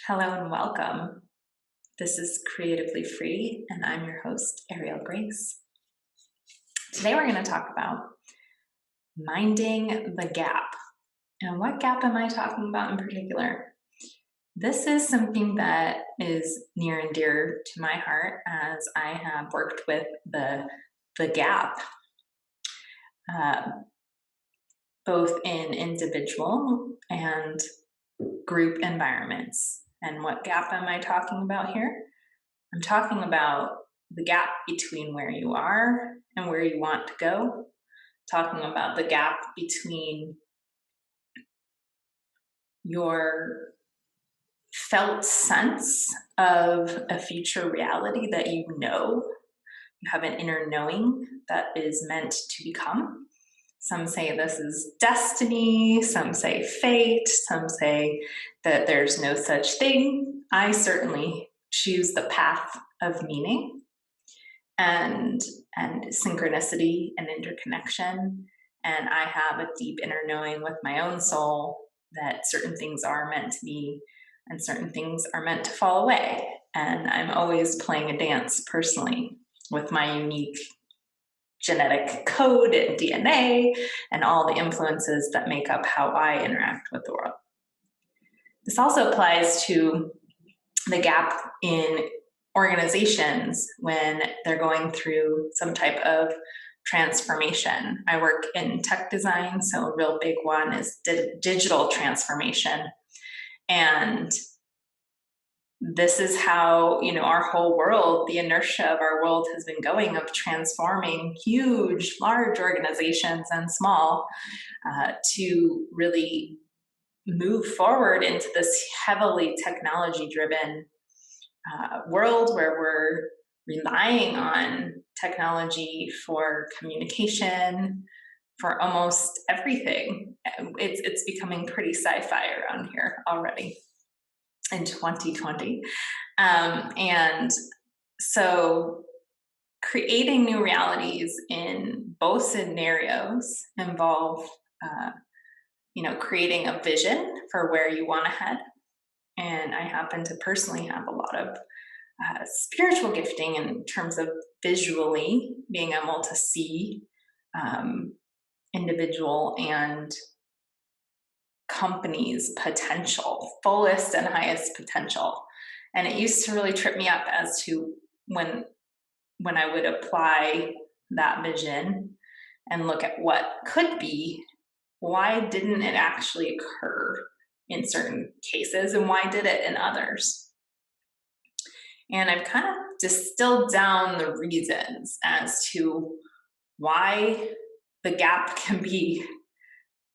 Hello and welcome. This is Creatively Free, and I'm your host, Ariel Grace. Today we're going to talk about minding the gap. And what gap am I talking about in particular? This is something that is near and dear to my heart as I have worked with the gap, uh, both in individual and group environments. And what gap am I talking about here? I'm talking about the gap between where you are and where you want to go, talking about the gap between your felt sense of a future reality that you have an inner knowing that is meant to become. Some say this is destiny, some say fate, some say that there's no such thing. I certainly choose the path of meaning and synchronicity and interconnection. And I have a deep inner knowing with my own soul that certain things are meant to be and certain things are meant to fall away. And I'm always playing a dance personally with my unique genetic code and DNA and all the influences that make up how I interact with the world. This also applies to the gap in organizations when they're going through some type of transformation. I work in tech design, so a real big one is digital transformation. And this is how, our whole world, the inertia of our world has been going, of transforming huge, large organizations and small to really move forward into this heavily technology-driven world where we're relying on technology for communication, for almost everything. It's becoming pretty sci-fi around here already in 2020. And so creating new realities in both scenarios involve, creating a vision for where you want to head. And I happen to personally have a lot of spiritual gifting in terms of visually being able to see individual and company's potential, fullest and highest potential. And it used to really trip me up as to when I would apply that vision and look at what could be, why didn't it actually occur in certain cases and why did it in others? And I've kind of distilled down the reasons as to why the gap can be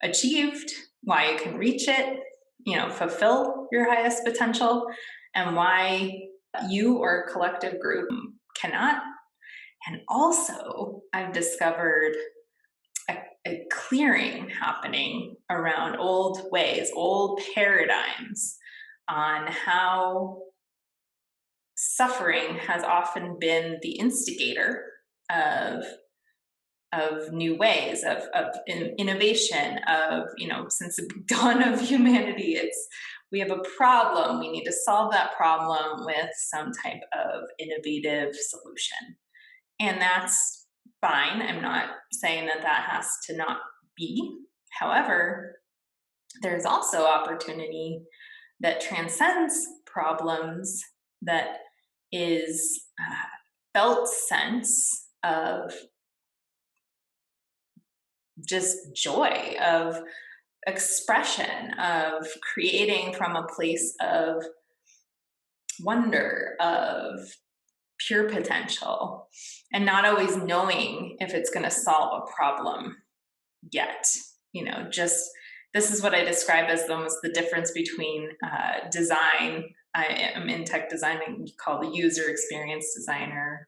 achieved, why you can reach it, fulfill your highest potential, and why you or a collective group cannot. And also, I've discovered a clearing happening around old ways, old paradigms on how suffering has often been the instigator of new ways of innovation, of, since the dawn of humanity. We have a problem, we need to solve that problem with some type of innovative solution. And that's fine. I'm not saying that has to not be. However, there's also opportunity that transcends problems, that is felt sense of just joy, of expression, of creating from a place of wonder, of pure potential, and not always knowing if it's going to solve a problem yet. Just this is what I describe as almost the difference between design. I am in tech design, and you call the user experience designer,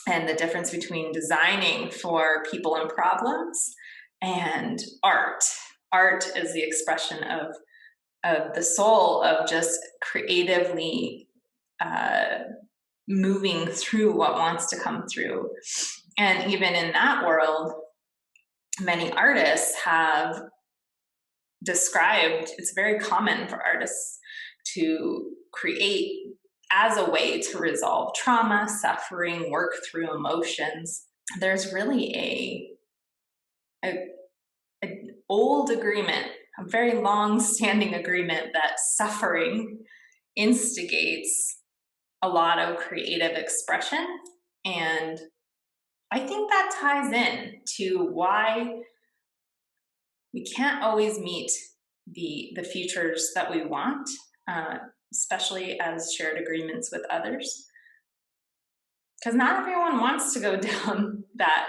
and the difference between designing for people and problems and art. Art is the expression of the soul, of just creatively moving through what wants to come through. And even in that world, many artists have described, it's very common for artists to create as a way to resolve trauma, suffering, work through emotions. There's really an old agreement, a very long-standing agreement that suffering instigates a lot of creative expression. And I think that ties in to why we can't always meet the futures that we want, especially as shared agreements with others. Because not everyone wants to go down that,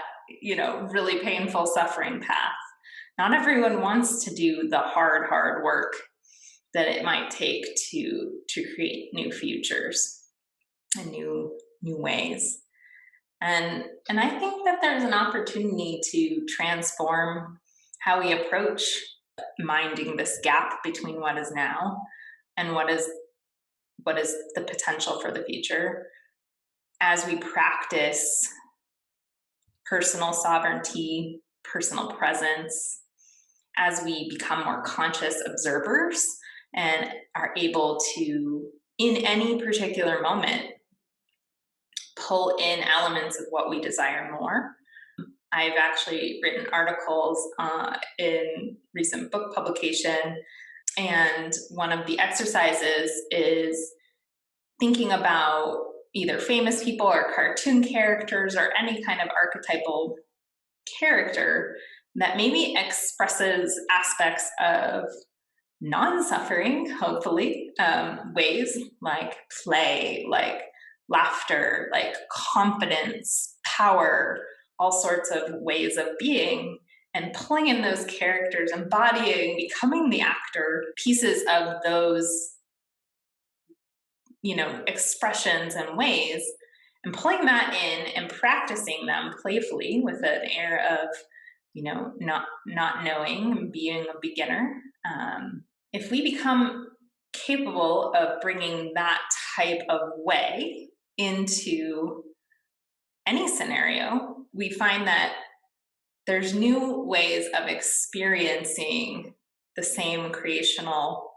really painful suffering path. Not everyone wants to do the hard work that it might take to create new futures and new ways. And I think that there's an opportunity to transform how we approach minding this gap between what is now and what is the potential for the future, as we practice personal sovereignty, personal presence, as we become more conscious observers and are able to, in any particular moment, pull in elements of what we desire more. I've actually written articles in recent book publication, and one of the exercises is thinking about either famous people or cartoon characters or any kind of archetypal character that maybe expresses aspects of non-suffering, hopefully, ways like play, like laughter, like confidence, power, all sorts of ways of being, and pulling in those characters, embodying, becoming the actor, pieces of those, expressions and ways, and pulling that in and practicing them playfully with an air of, not knowing, being a beginner. If we become capable of bringing that type of way into any scenario, we find that there's new ways of experiencing the same creational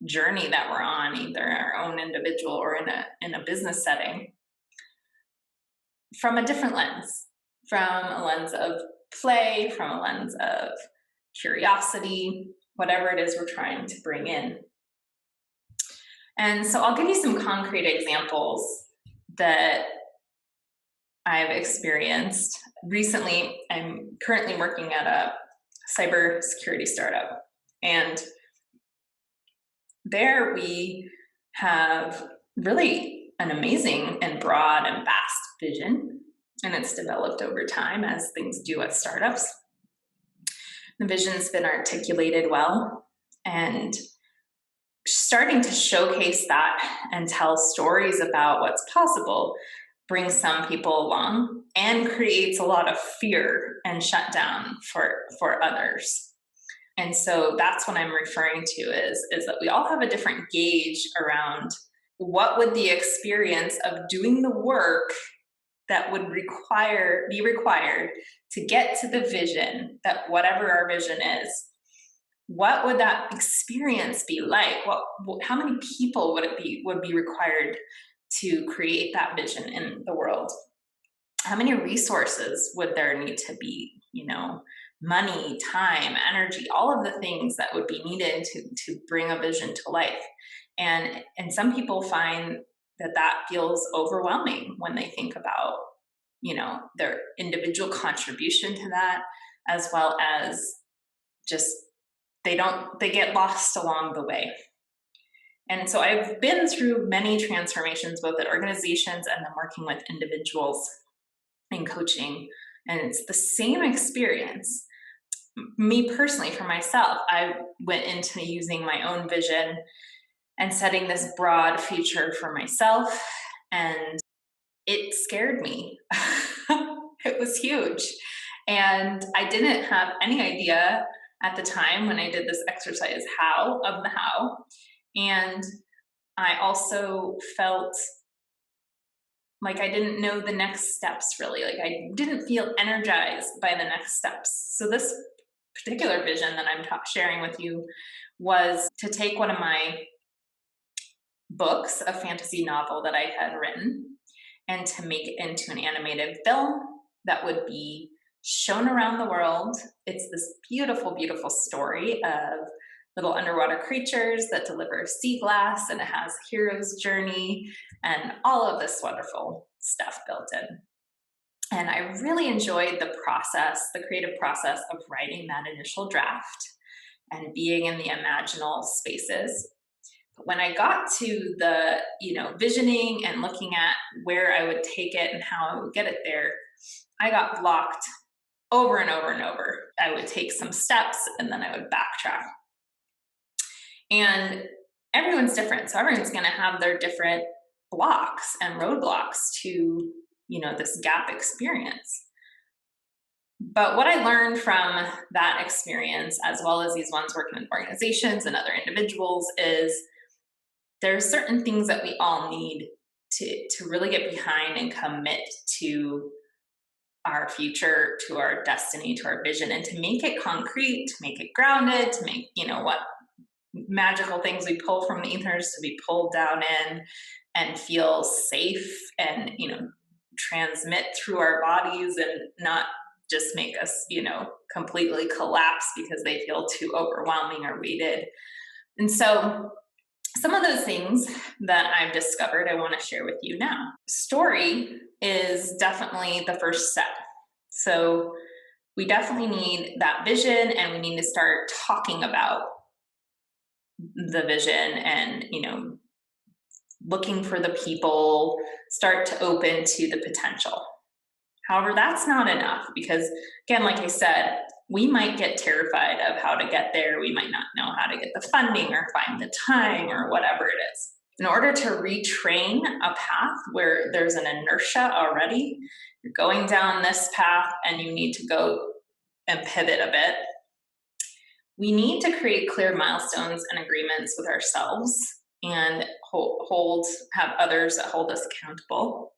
journey that we're on, either in our own individual or in a business setting, from a different lens, from a lens of play, from a lens of curiosity, whatever it is we're trying to bring in. And so I'll give you some concrete examples that I've experienced. Recently, I'm currently working at a cybersecurity startup, and there we have really an amazing and broad and vast vision, and it's developed over time, as things do at startups. The vision's been articulated well, and starting to showcase that and tell stories about what's possible brings some people along and creates a lot of fear and shutdown for others. And so that's what I'm referring to is that we all have a different gauge around what would the experience of doing the work that would be required to get to the vision, that whatever our vision is, what would that experience be like? How many people would be required to create that vision in the world? How many resources would there need to be? Money, time, energy, all of the things that would be needed to bring a vision to life. And some people find that feels overwhelming when they think about, their individual contribution to that, as well as just they get lost along the way. And so I've been through many transformations, both at organizations and then working with individuals in coaching, and it's the same experience. Me personally, for myself, I went into using my own vision and setting this broad future for myself, and it scared me. It was huge. And I didn't have any idea at the time when I did this exercise how. And I also felt like I didn't know the next steps really. Like I didn't feel energized by the next steps. So this particular vision that I'm sharing with you was to take one of my books, a fantasy novel that I had written, and to make it into an animated film that would be shown around the world. It's this beautiful, beautiful story of little underwater creatures that deliver sea glass, and it has a hero's journey and all of this wonderful stuff built in. And I really enjoyed the process, the creative process of writing that initial draft and being in the imaginal spaces. But when I got to the, visioning and looking at where I would take it and how I would get it there, I got blocked over and over and over. I would take some steps and then I would backtrack. And everyone's different. So everyone's going to have their different blocks and roadblocks to, this gap experience. But what I learned from that experience, as well as these ones working in organizations and other individuals, is there's certain things that we all need to really get behind and commit to our future, to our destiny, to our vision, and to make it concrete, to make it grounded, to make, what magical things we pull from the ethers to be pulled down in and feel safe and, transmit through our bodies and not just make us, completely collapse because they feel too overwhelming or weighted. And so some of those things that I've discovered, I want to share with you now. Story is definitely the first step. So we definitely need that vision, and we need to start talking about the vision and, looking for the people, start to open to the potential. However, that's not enough because, again, like I said, we might get terrified of how to get there. We might not know how to get the funding or find the time or whatever it is. In order to retrain a path where there's an inertia already, you're going down this path and you need to go and pivot a bit. We need to create clear milestones and agreements with ourselves and have others that hold us accountable.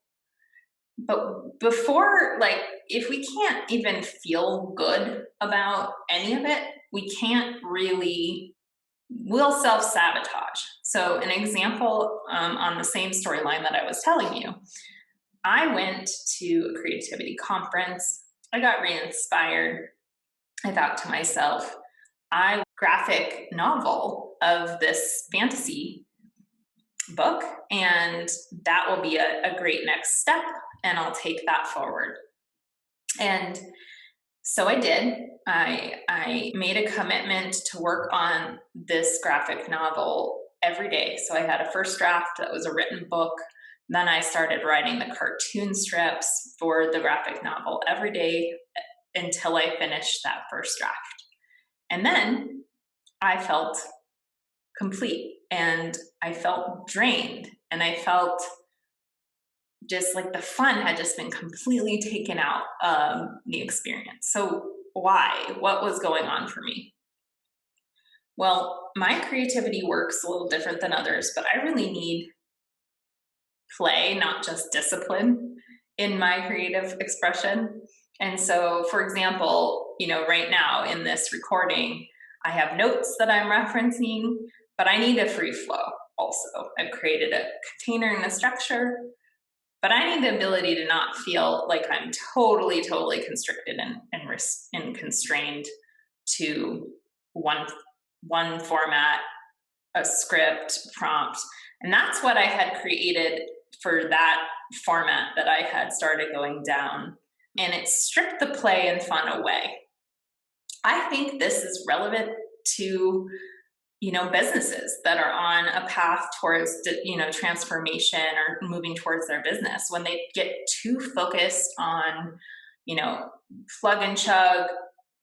But before, if we can't even feel good about any of it, we'll self-sabotage. So an example on the same storyline that I was telling you, I went to a creativity conference. I got re-inspired. I thought to myself, graphic novel of this fantasy book, and that will be a great next step, and I'll take that forward. And so I did. I made a commitment to work on this graphic novel every day. So I had a first draft that was a written book. Then I started writing the cartoon strips for the graphic novel every day until I finished that first draft. And then I felt complete and I felt drained and I felt just like the fun had just been completely taken out of the experience. So why? What was going on for me? Well, my creativity works a little different than others, but I really need play, not just discipline in my creative expression. And so, for example, right now in this recording, I have notes that I'm referencing, but I need a free flow also. I've created a container and a structure, but I need the ability to not feel like I'm totally constricted and constrained to one format, a script, prompt. And that's what I had created for that format that I had started going down. And it stripped the play and fun away. I think this is relevant to businesses that are on a path towards transformation or moving towards their business. When they get too focused on plug and chug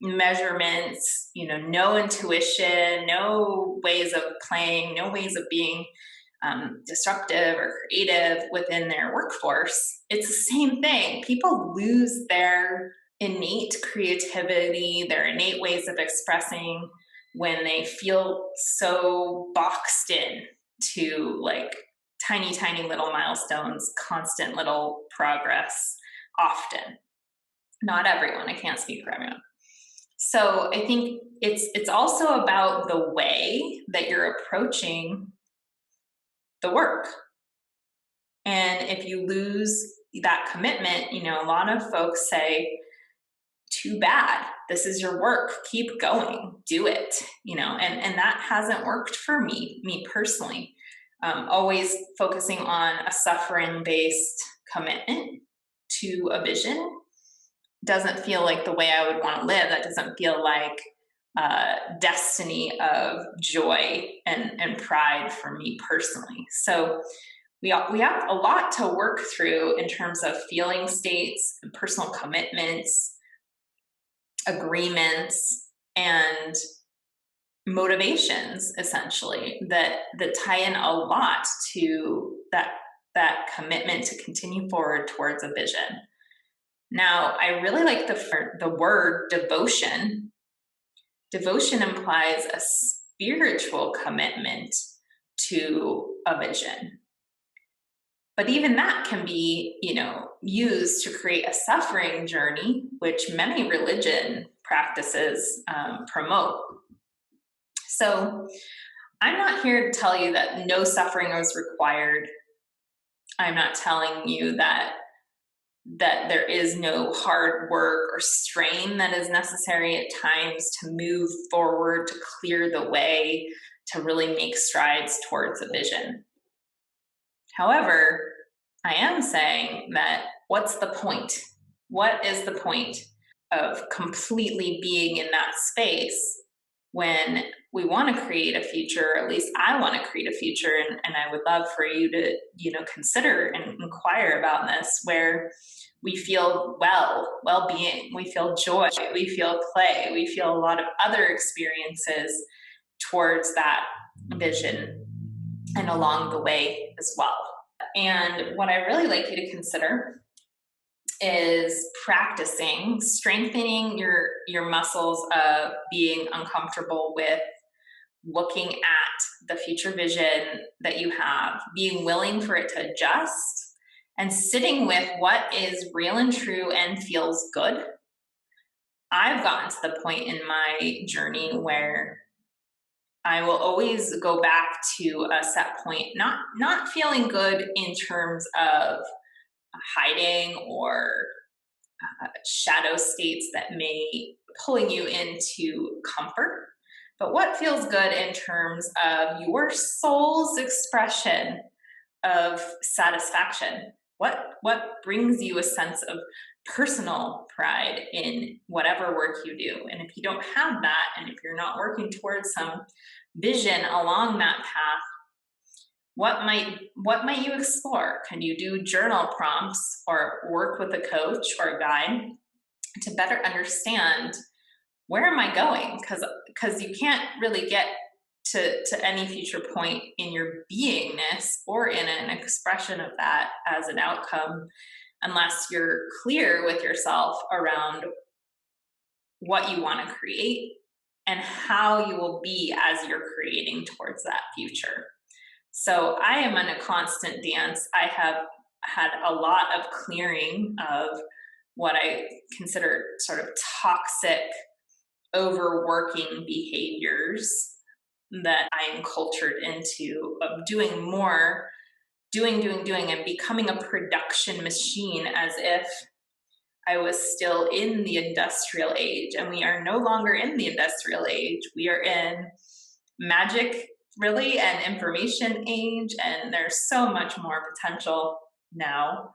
measurements, no intuition, no ways of playing, no ways of being disruptive or creative within their workforce, it's the same thing. People lose their innate creativity, their innate ways of expressing when they feel so boxed in to tiny little milestones, constant little progress often. Not everyone, I can't speak for everyone. So I think it's also about the way that you're approaching the work. And if you lose that commitment, a lot of folks say, too bad, this is your work, keep going, do it, and that hasn't worked for me personally. Always focusing on a suffering based commitment to a vision doesn't feel like the way I would want to live. That doesn't feel like destiny of joy and pride for me personally. So we have a lot to work through in terms of feeling states, personal commitments, agreements, and motivations, essentially, that tie in a lot to that commitment to continue forward towards a vision. Now, I really like the word devotion. Devotion implies a spiritual commitment to a vision. But even that can be, used to create a suffering journey, which many religion practices promote. So I'm not here to tell you that no suffering is required. I'm not telling you that there is no hard work or strain that is necessary at times to move forward, to clear the way, to really make strides towards a vision. However, I am saying that what's the point? What is the point of completely being in that space when we want to create a future? At least I want to create a future, and I would love for you to, consider and inquire about this, where we feel well-being, we feel joy, we feel play, we feel a lot of other experiences towards that vision and along the way as well. And what I really like you to consider is practicing, strengthening your muscles of being uncomfortable with looking at the future vision that you have, being willing for it to adjust, and sitting with what is real and true and feels good. I've gotten to the point in my journey where I will always go back to a set point, not feeling good in terms of hiding or shadow states that may pulling you into comfort, but what feels good in terms of your soul's expression of satisfaction. What brings you a sense of personal pride in whatever work you do? And if you don't have that, and if you're not working towards some vision along that path, what might you explore? Can you do journal prompts or work with a coach or a guide to better understand, where am I going? Because you can't really get to any future point in your beingness or in an expression of that as an outcome unless you're clear with yourself around what you want to create and how you will be as you're creating towards that future. So I am in a constant dance. I have had a lot of clearing of what I consider sort of toxic, overworking behaviors that I am cultured into, of doing more, doing, and becoming a production machine as if I was still in the industrial age. And we are no longer in the industrial age. We are in magic, really, and information age. And there's so much more potential now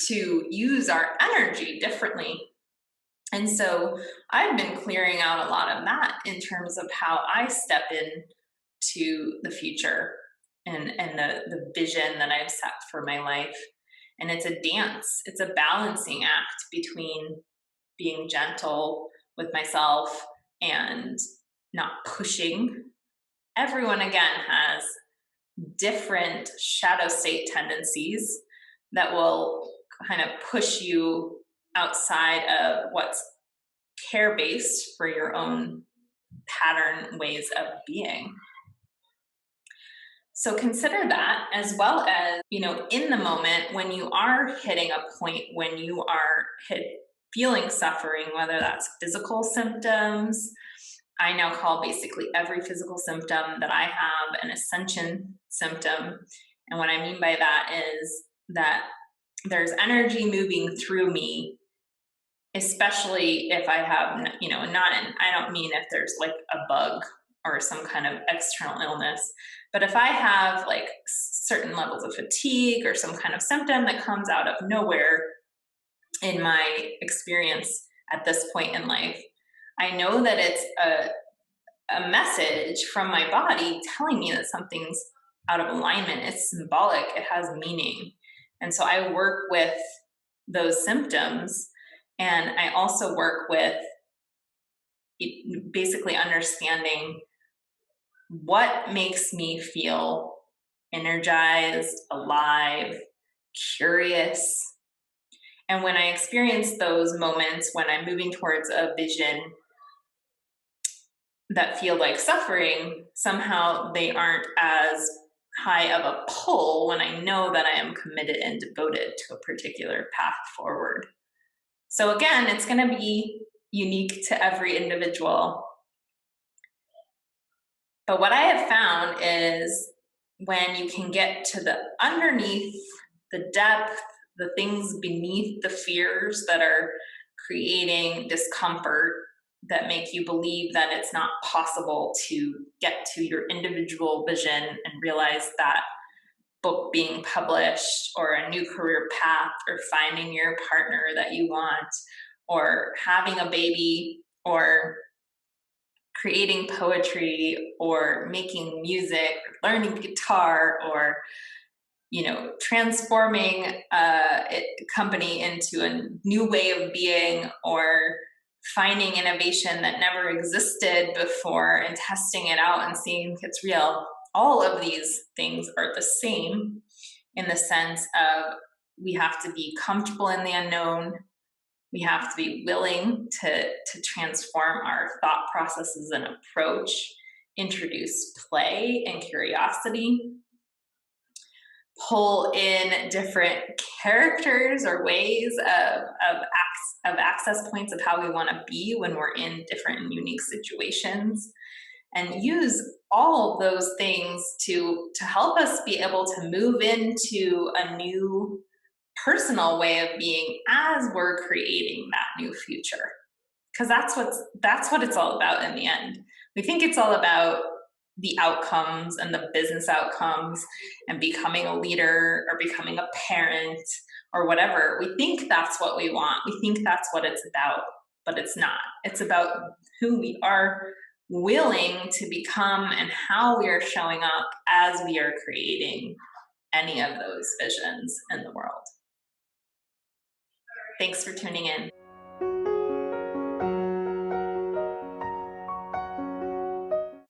to use our energy differently. And so I've been clearing out a lot of that in terms of how I step in to the future and the vision that I've set for my life. And it's a dance, it's a balancing act between being gentle with myself and not pushing. Everyone, again, has different shadow state tendencies that will kind of push you outside of what's care-based for your own pattern ways of being. So consider that, as well as, in the moment when you are hitting a point when you are feeling suffering, whether that's physical symptoms, I now call basically every physical symptom that I have an ascension symptom. And what I mean by that is that there's energy moving through me, especially if I have, I don't mean if there's like a bug or some kind of external illness, but if I have like certain levels of fatigue or some kind of symptom that comes out of nowhere in my experience at this point in life, I know that it's a message from my body telling me that something's out of alignment. It's symbolic, it has meaning. And so I work with those symptoms. And I also work with basically understanding what makes me feel energized, alive, curious. And when I experience those moments when I'm moving towards a vision that feel like suffering, somehow they aren't as high of a pull when I know that I am committed and devoted to a particular path forward. So again, it's going to be unique to every individual. But what I have found is when you can get to the underneath, the depth, the things beneath the fears that are creating discomfort, that make you believe that it's not possible to get to your individual vision and realize that book being published or a new career path or finding your partner that you want or having a baby or creating poetry or making music or learning guitar or transforming a company into a new way of being or finding innovation that never existed before and testing it out and seeing if it's real. All of these things are the same in the sense of we have to be comfortable in the unknown. We have to be willing to transform our thought processes and approach, introduce play and curiosity, pull in different characters or ways of access points of how we want to be when we're in different and unique situations, and use all of those things to help us be able to move into a new personal way of being as we're creating that new future. Because that's what it's all about in the end. We think it's all about the outcomes and the business outcomes and becoming a leader or becoming a parent or whatever. We think that's what we want. We think that's what it's about, but it's not. It's about who we are willing to become and how we are showing up as we are creating any of those visions in the world. Thanks for tuning in.